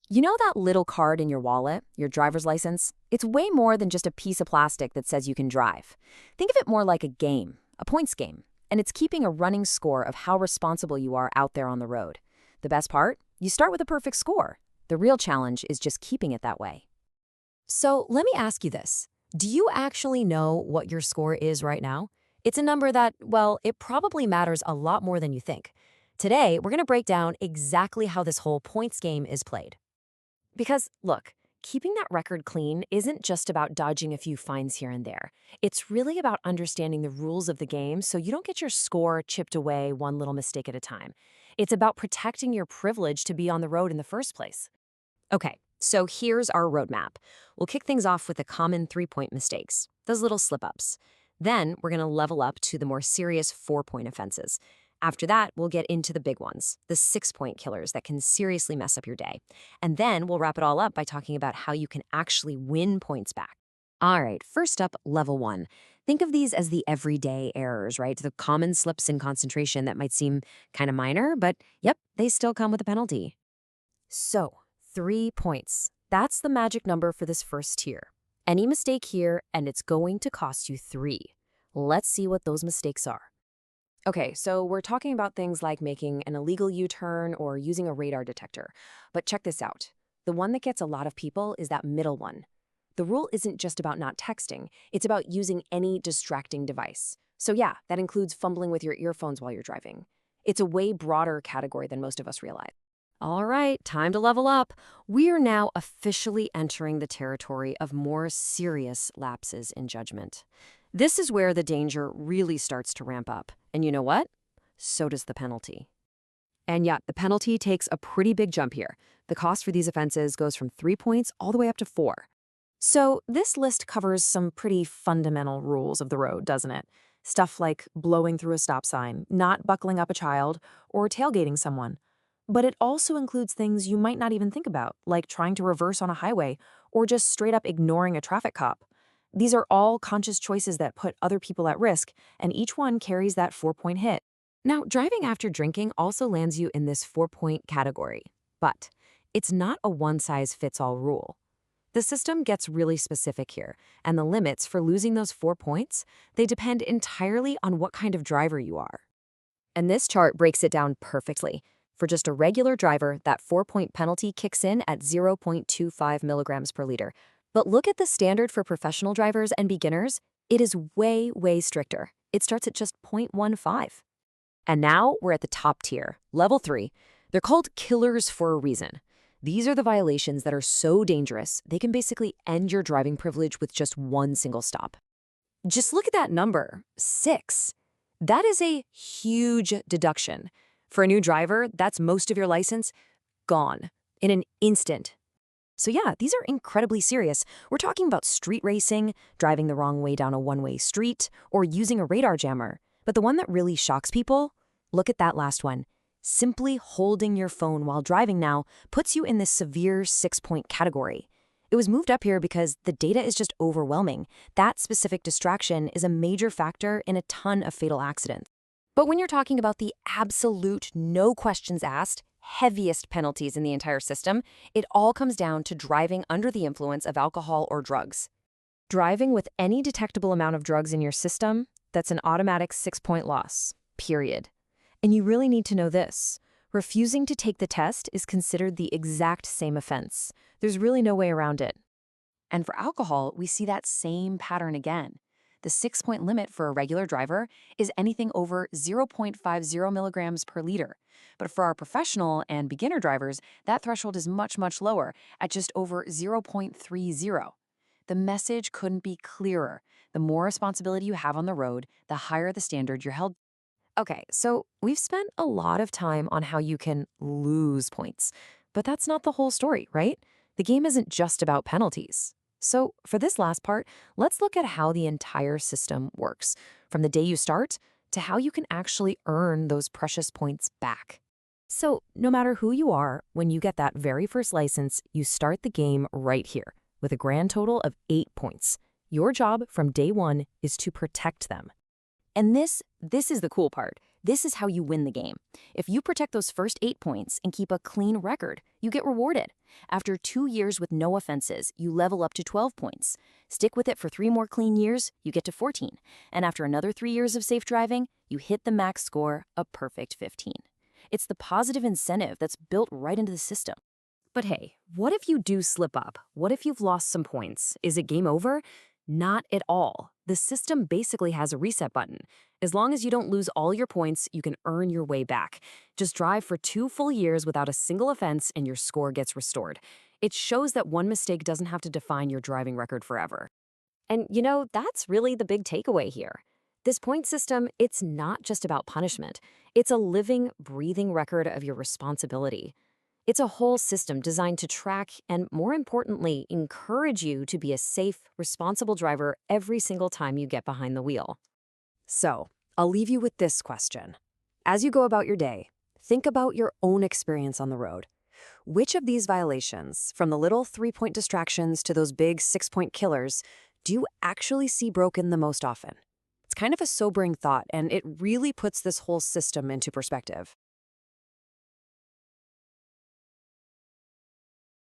You know that little card in your wallet, your driver's license? It's way more than just a piece of plastic that says you can drive. Think of it more like a game, a points game, and it's keeping a running score of how responsible you are out there on the road. The best part? You start with a perfect score. The real challenge is just keeping it that way. So let me ask you this. Do you actually know what your score is right now? It's a number that, well, it probably matters a lot more than you think. Today, we're going to break down exactly how this whole points game is played. Because, look, keeping that record clean isn't just about dodging a few fines here and there. It's really about understanding the rules of the game so you don't get your score chipped away one little mistake at a time. It's about protecting your privilege to be on the road in the first place. Okay, so here's our roadmap. We'll kick things off with the common 3-point mistakes, those little slip-ups. Then we're going to level up to the more serious 4-point offenses. After that, we'll get into the big ones, the 6-point killers that can seriously mess up your day. And then we'll wrap it all up by talking about how you can actually win points back. All right, first up, level 1. Think of these as the everyday errors, right? The common slips in concentration that might seem kind of minor, but yep, they still come with a penalty. So, 3 points. That's the magic number for this first tier. Any mistake here, and it's going to cost you 3. Let's see what those mistakes are. Okay, so we're talking about things like making an illegal U-turn or using a radar detector. But check this out. The one that gets a lot of people is that middle one. The rule isn't just about not texting, it's about using any distracting device. So yeah, that includes fumbling with your earphones while you're driving. It's a way broader category than most of us realize. All right, time to level up. We are now officially entering the territory of more serious lapses in judgment. This is where the danger really starts to ramp up. And you know what? So does the penalty. And yeah, the penalty takes a pretty big jump here. The cost for these offenses goes from 3 points all the way up to 4. So this list covers some pretty fundamental rules of the road, doesn't it? Stuff like blowing through a stop sign, not buckling up a child, or tailgating someone. But it also includes things you might not even think about, like trying to reverse on a highway or just straight up ignoring a traffic cop. These are all conscious choices that put other people at risk, and each one carries that 4-point hit. Now, driving after drinking also lands you in this 4-point category, but it's not a one-size-fits-all rule. The system gets really specific here, and the limits for losing those 4 points, they depend entirely on what kind of driver you are. And this chart breaks it down perfectly. For just a regular driver, that 4-point penalty kicks in at 0.25 milligrams per liter. But look at the standard for professional drivers and beginners. It is way, way stricter. It starts at just 0.15. And now we're at the top tier, level 3. They're called killers for a reason. These are the violations that are so dangerous, they can basically end your driving privilege with just one single stop. Just look at that number, 6. That is a huge deduction. For a new driver, that's most of your license gone in an instant. So yeah, these are incredibly serious. We're talking about street racing, driving the wrong way down a one-way street, or using a radar jammer. But the one that really shocks people, look at that last one. Simply holding your phone while driving now puts you in this severe 6-point category. It was moved up here because the data is just overwhelming. That specific distraction is a major factor in a ton of fatal accidents. But when you're talking about the absolute, no questions asked, heaviest penalties in the entire system, it all comes down to driving under the influence of alcohol or drugs. Driving with any detectable amount of drugs in your system, that's an automatic 6-point loss, period. And you really need to know this. Refusing to take the test is considered the exact same offense. There's really no way around it. And for alcohol, we see that same pattern again. The 6-point limit for a regular driver is anything over 0.50 milligrams per liter. But for our professional and beginner drivers, that threshold is much, much lower at just over 0.30. The message couldn't be clearer. The more responsibility you have on the road, the higher the standard you're held. Okay, so we've spent a lot of time on how you can lose points. But that's not the whole story, right? The game isn't just about penalties. So for this last part, let's look at how the entire system works, from the day you start to how you can actually earn those precious points back. So no matter who you are, when you get that very first license, you start the game right here with a grand total of 8 points. Your job from day one is to protect them. And this is the cool part. This is how you win the game. If you protect those first 8 points and keep a clean record, you get rewarded. After 2 years with no offenses, you level up to 12 points. Stick with it for 3 more clean years, you get to 14. And after another 3 years of safe driving, you hit the max score, a perfect 15. It's the positive incentive that's built right into the system. But hey, what if you do slip up? What if you've lost some points? Is it game over? Not at all. The system basically has a reset button. As long as you don't lose all your points, you can earn your way back. Just drive for 2 full years without a single offense and your score gets restored. It shows that one mistake doesn't have to define your driving record forever. And that's really the big takeaway here. This point system, it's not just about punishment. It's a living, breathing record of your responsibility. It's a whole system designed to track and, more importantly, encourage you to be a safe, responsible driver every single time you get behind the wheel. So, I'll leave you with this question. As you go about your day, think about your own experience on the road. Which of these violations, from the little 3-point distractions to those big 6-point killers, do you actually see broken the most often? It's kind of a sobering thought, and it really puts this whole system into perspective.